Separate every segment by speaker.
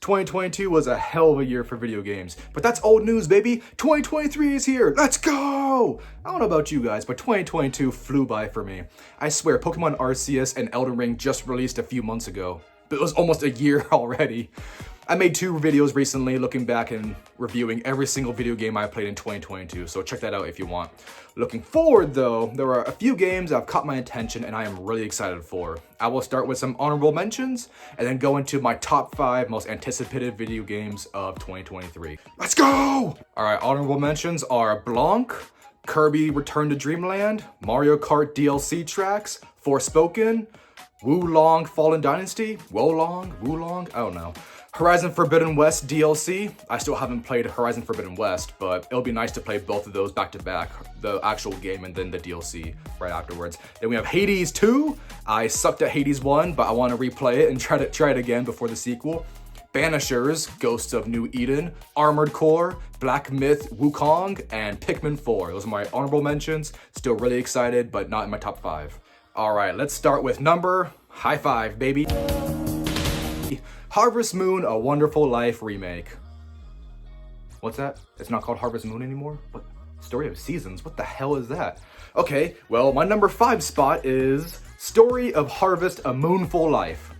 Speaker 1: 2022 was a hell of a year for video games, but that's old news, baby. 2023 is here. Let's go! I don't know about you guys, but 2022 flew by for me. I swear, Pokemon Arceus and Elden Ring just released a few months ago, but it was almost a year already. I made 2 videos recently looking back and reviewing every single video game I played in 2022, so check that out if you want. Looking forward though, there are a few games that have caught my attention and I am really excited for. I will start with some honorable mentions and then go into my top 5 most anticipated video games of 2023. Let's go! Alright, honorable mentions are Blanc, Kirby Return to Dreamland, Mario Kart DLC tracks, Forspoken, Wulong Fallen Dynasty, Wulong, I don't know. Horizon Forbidden West DLC. I still haven't played Horizon Forbidden West, but it'll be nice to play both of those back to back, the actual game and then the DLC right afterwards. Then we have Hades 2. I sucked at Hades 1, but I want to replay it and try it again before the sequel. Banishers, Ghosts of New Eden, Armored Core, Black Myth Wukong, and Pikmin 4. Those are my honorable mentions. Still really excited, but not in my top 5. All right, let's start with number high 5, baby. Harvest Moon: A Wonderful Life remake. What's that? It's not called Harvest Moon anymore? What? Story of Seasons? What the hell is that? Okay, well, my number 5 spot is Story of Harvest: A Moonful Life.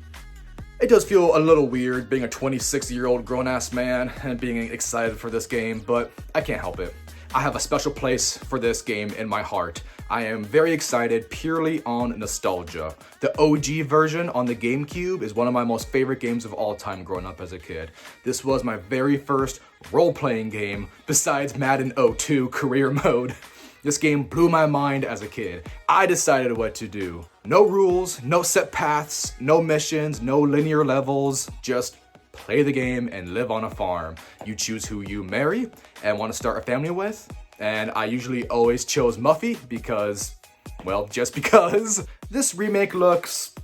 Speaker 1: It does feel a little weird being a 26-year-old grown-ass man and being excited for this game, but I can't help it. I have a special place for this game in my heart. I am very excited purely on nostalgia. The OG version on the GameCube is one of my most favorite games of all time growing up as a kid. This was my very first role-playing game besides Madden 02 career mode. This game blew my mind as a kid. I decided what to do. No rules, no set paths, no missions, no linear levels, just play the game and live on a farm. You choose who you marry and want to start a family with. And I usually always chose Muffy because, well, just because. This remake looks,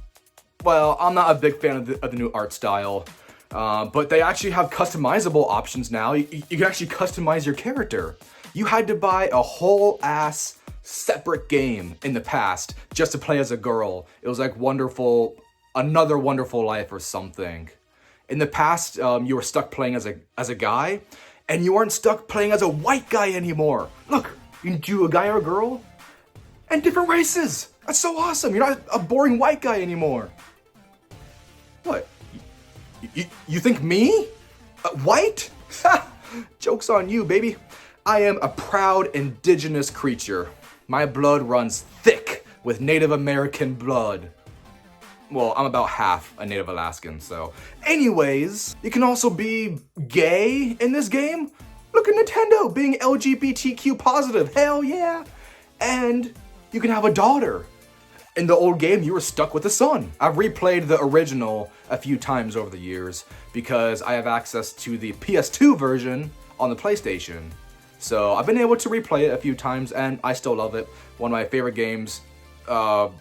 Speaker 1: well, I'm not a big fan of the new art style, but they actually have customizable options now. You can actually customize your character. You had to buy a whole ass separate game in the past just to play as a girl. It was like Another Wonderful Life or something. In the past, you were stuck playing as a guy, and you aren't stuck playing as a white guy anymore. Look, you can do a guy or a girl, and different races. That's so awesome. You're not a boring white guy anymore. What? You think me? White? Ha! Joke's on you, baby. I am a proud indigenous creature. My blood runs thick with Native American blood. Well, I'm about half a Native Alaskan, so. Anyways, you can also be gay in this game. Look at Nintendo being LGBTQ positive, hell yeah. And you can have a daughter. In the old game, you were stuck with a son. I've replayed the original a few times over the years because I have access to the PS2 version on the PlayStation. So I've been able to replay it a few times and I still love it. One of my favorite games.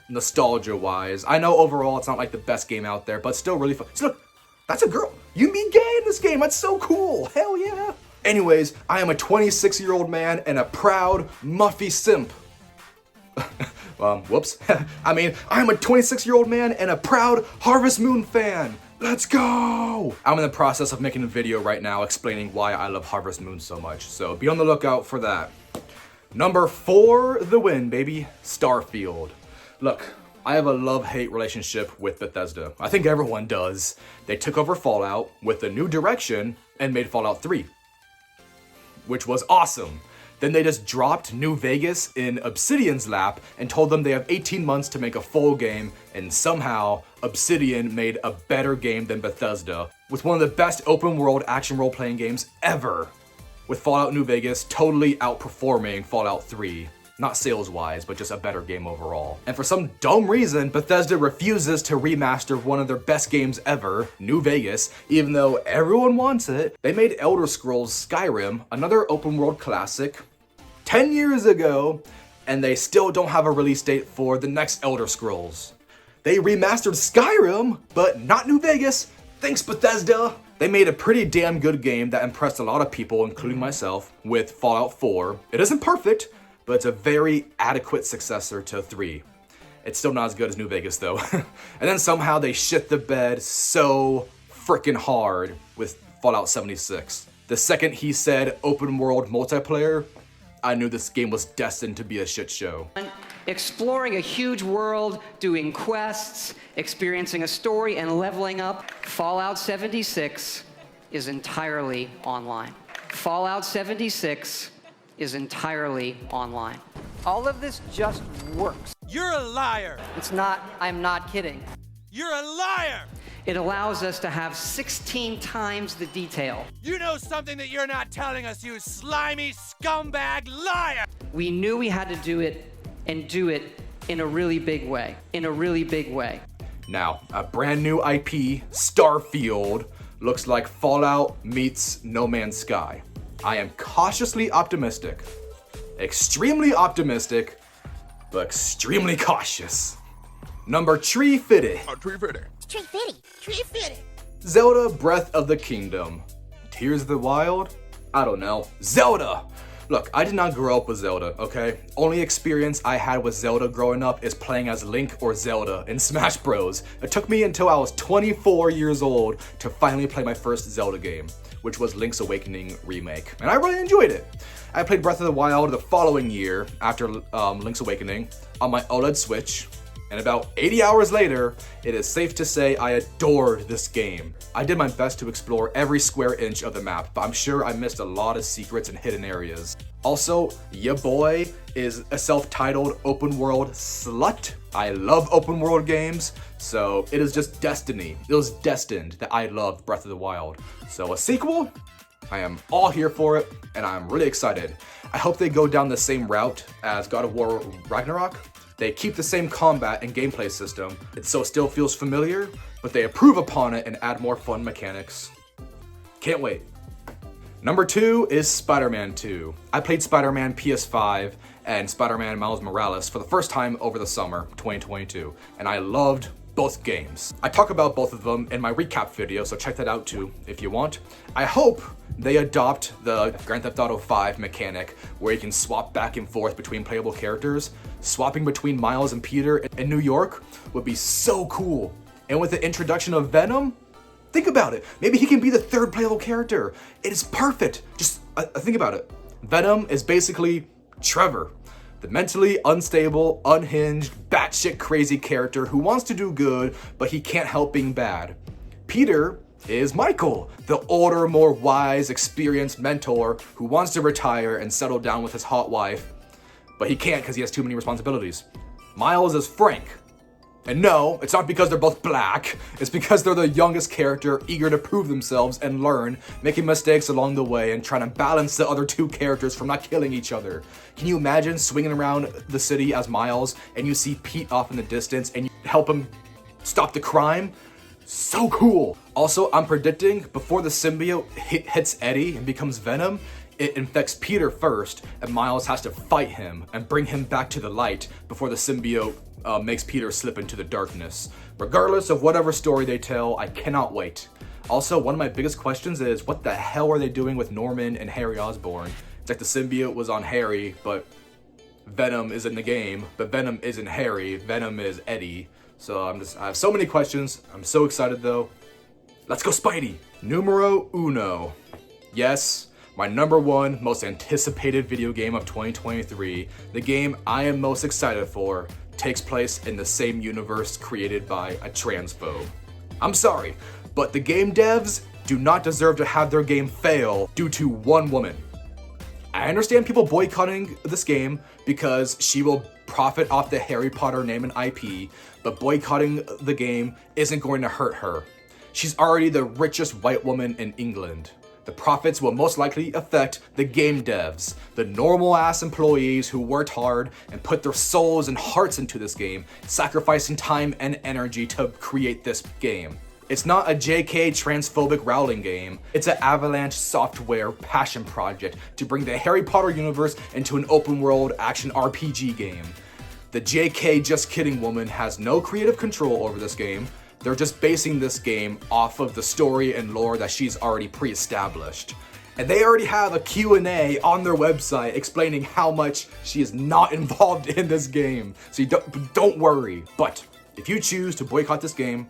Speaker 1: Nostalgia wise. I know overall it's not like the best game out there, but still really fun. So look, that's a girl. You be gay in this game. That's so cool. Hell yeah. Anyways, I am a 26-year-old man and a proud Muffy simp. Whoops. I mean, I'm a 26-year-old man and a proud Harvest Moon fan. Let's go! I'm in the process of making a video right now explaining why I love Harvest Moon so much, so be on the lookout for that. Number 4, the win, baby. Starfield. Look, I have a love-hate relationship with Bethesda. I think everyone does. They took over Fallout with a new direction and made Fallout 3, which was awesome. Then they just dropped New Vegas in Obsidian's lap and told them they have 18 months to make a full game, and somehow Obsidian made a better game than Bethesda with one of the best open-world action role-playing games ever. With Fallout New Vegas totally outperforming Fallout 3. Not sales-wise, but just a better game overall. And for some dumb reason, Bethesda refuses to remaster one of their best games ever, New Vegas, even though everyone wants it. They made Elder Scrolls Skyrim, another open-world classic, 10 years ago, and they still don't have a release date for the next Elder Scrolls. They remastered Skyrim, but not New Vegas. Thanks, Bethesda! They made a pretty damn good game that impressed a lot of people, including myself, with Fallout 4. It isn't perfect, but it's a very adequate successor to 3. It's still not as good as New Vegas, though. And then somehow they shit the bed so freaking hard with Fallout 76. The second he said open world multiplayer, I knew this game was destined to be a shit show.
Speaker 2: Exploring a huge world, doing quests, experiencing a story, and leveling up, Fallout 76 is entirely online. Fallout 76 is entirely online. All of this just works.
Speaker 3: You're a liar.
Speaker 2: It's not, I'm not kidding.
Speaker 3: You're a liar.
Speaker 2: It allows us to have 16 times the detail.
Speaker 3: You know something that you're not telling us, you slimy scumbag liar.
Speaker 2: We knew we had to do it and do it in a really big way. In a really big way.
Speaker 1: Now, a brand new IP, Starfield, looks like Fallout meets No Man's Sky. I am cautiously optimistic. Extremely optimistic, but extremely cautious. Number 350.
Speaker 4: Tree fitty.
Speaker 1: Zelda Breath of the Kingdom. Tears of the Wild? I don't know. Zelda! Look, I did not grow up with Zelda, okay? Only experience I had with Zelda growing up is playing as Link or Zelda in Smash Bros. It took me until I was 24 years old to finally play my first Zelda game, which was Link's Awakening Remake, and I really enjoyed it. I played Breath of the Wild the following year after Link's Awakening on my OLED Switch, and about 80 hours later, it is safe to say I adored this game. I did my best to explore every square inch of the map, but I'm sure I missed a lot of secrets and hidden areas. Also, ya boy is a self-titled open world slut. I love open world games, so it is just destiny. It was destined that I loved Breath of the Wild. So a sequel? I am all here for it, and I'm really excited. I hope they go down the same route as God of War Ragnarok. They keep the same combat and gameplay system, so it still feels familiar, but they improve upon it and add more fun mechanics. Can't wait. Number 2 is Spider-Man 2. I played Spider-Man PS5 and Spider-Man Miles Morales for the first time over the summer, 2022, and I loved both games. I talk about both of them in my recap video, so check that out too if you want. I hope they adopt the Grand Theft Auto 5 mechanic where you can swap back and forth between playable characters. Swapping between Miles and Peter in New York would be so cool. And with the introduction of Venom, think about it. Maybe he can be the third playable character. It is perfect. Just think about it. Venom is basically Trevor, the mentally unstable, unhinged, batshit crazy character who wants to do good, but he can't help being bad. Peter is Michael, the older, more wise, experienced mentor who wants to retire and settle down with his hot wife, but he can't because he has too many responsibilities. Miles is Frank. And no, it's not because they're both black, it's because they're the youngest character, eager to prove themselves and learn, making mistakes along the way and trying to balance the other two characters from not killing each other. Can you imagine swinging around the city as Miles and you see Pete off in the distance and you help him stop the crime? So cool. Also, I'm predicting before the symbiote hits Eddie and becomes Venom, it infects Peter first, and Miles has to fight him and bring him back to the light before the symbiote makes Peter slip into the darkness. Regardless of whatever story they tell, I cannot wait. Also, one of my biggest questions is, what the hell are they doing with Norman and Harry Osborn? It's like the symbiote was on Harry, but Venom is in the game, but Venom isn't Harry, Venom is Eddie. So I have so many questions. I'm so excited though. Let's go Spidey! Numero uno. Yes, my number 1 most anticipated video game of 2023, the game I am most excited for, takes place in the same universe created by a transphobe. I'm sorry, but the game devs do not deserve to have their game fail due to one woman. I understand people boycotting this game because she will profit off the Harry Potter name and IP, but boycotting the game isn't going to hurt her. She's already the richest white woman in England. The profits will most likely affect the game devs, the normal ass employees who worked hard and put their souls and hearts into this game, sacrificing time and energy to create this game. It's not a JK transphobic Rowling game, it's an Avalanche Software passion project to bring the Harry Potter universe into an open world action RPG game. The JK Just Kidding woman has no creative control over this game. They're just basing this game off of the story and lore that she's already pre-established. And they already have a Q&A on their website explaining how much she is not involved in this game. So don't worry. But if you choose to boycott this game,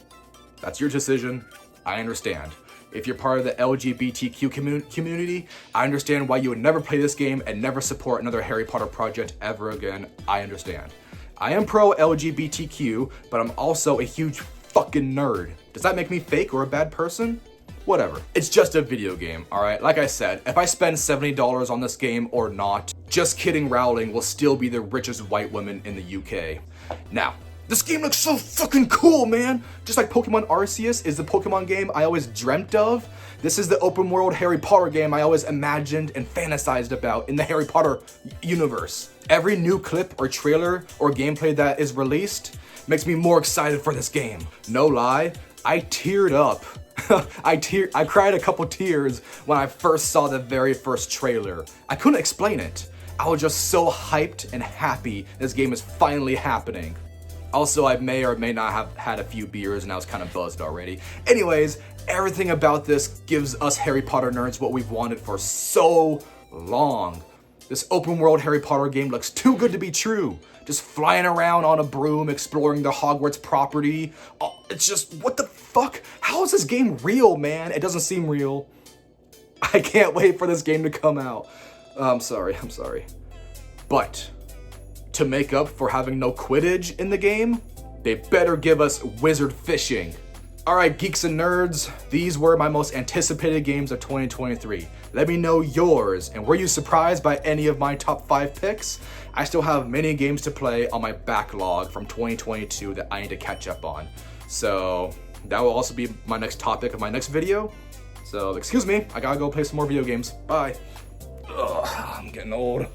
Speaker 1: that's your decision. I understand. If you're part of the LGBTQ community, I understand why you would never play this game and never support another Harry Potter project ever again. I understand. I am pro LGBTQ, but I'm also a huge fucking nerd. Does that make me fake or a bad person? Whatever. It's just a video game, alright? Like I said, if I spend $70 on this game or not, Just Kidding Rowling will still be the richest white woman in the UK. Now, this game looks so fucking cool, man! Just like Pokemon Arceus is the Pokemon game I always dreamt of, this is the open world Harry Potter game I always imagined and fantasized about in the Harry Potter universe. Every new clip or trailer or gameplay that is released makes me more excited for this game. No lie, I teared up. I cried a couple tears when I first saw the very first trailer. I couldn't explain it. I was just so hyped and happy this game is finally happening. Also, I may or may not have had a few beers and I was kind of buzzed already. Anyways, everything about this gives us Harry Potter nerds what we've wanted for so long. This open world Harry Potter game looks too good to be true. Just flying around on a broom, exploring the Hogwarts property. Oh, it's just, what the fuck? How is this game real, man? It doesn't seem real. I can't wait for this game to come out. I'm sorry. But to make up for having no Quidditch in the game, they better give us wizard fishing. Alright, geeks and nerds, these were my most anticipated games of 2023. Let me know yours, and were you surprised by any of my top 5 picks? I still have many games to play on my backlog from 2022 that I need to catch up on. So that will also be my next topic of my next video. So excuse me, I gotta go play some more video games. Bye. Ugh, I'm getting old.